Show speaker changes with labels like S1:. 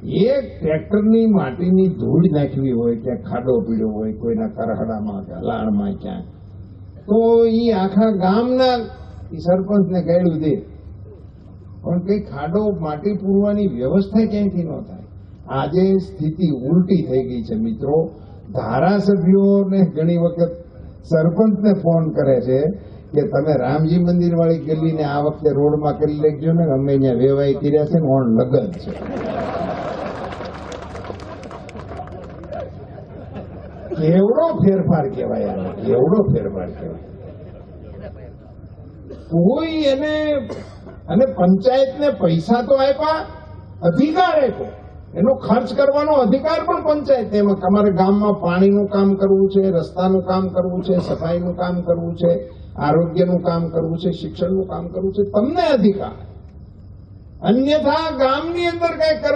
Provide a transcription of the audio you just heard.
S1: એ ટ્રેક્ટરની માટીની ધૂળ નાખવી હોય, ક્યાંક ખાડો પીડ્યો હોય કોઈના કરહડામાં કે લાણમાં ક્યાંક, તો એ આખા ગામના સરપંચને ગાડ્યું દે, પણ કઈ ખાડો માટી પૂરવાની વ્યવસ્થા ક્યાંયથી ન થાય. આજે સ્થિતિ ઉલટી થઈ ગઈ છે મિત્રો. ધારાસભ્યોને ઘણી વખત સરપંચને ફોન કરે છે કે તમે રામજી મંદિર વાળી ગલીને આ વખતે રોડમાં કરી લેજો ને, અમે અહીંયા વેવાઈ કર્યા છે ને ઓણ લગન છે. કેવડો ફેરફાર કહેવાય આને, કેવડો ફેરફાર કહેવાય. કોઈ એને અને પંચાયતને પૈસા તો આપ્યા, અધિકાર આપ્યો, એનો ખર્ચ કરવાનો અધિકાર પણ પંચાયત. એમાં તમારે ગામમાં પાણીનું કામ કરવું છે, રસ્તાનું કામ કરવું છે, સફાઈનું કામ કરવું છે, આરોગ્યનું કામ કરવું છે, શિક્ષણનું કામ કરવું છે, તમને અધિકાર. અન્યથા ગામની અંદર કઈ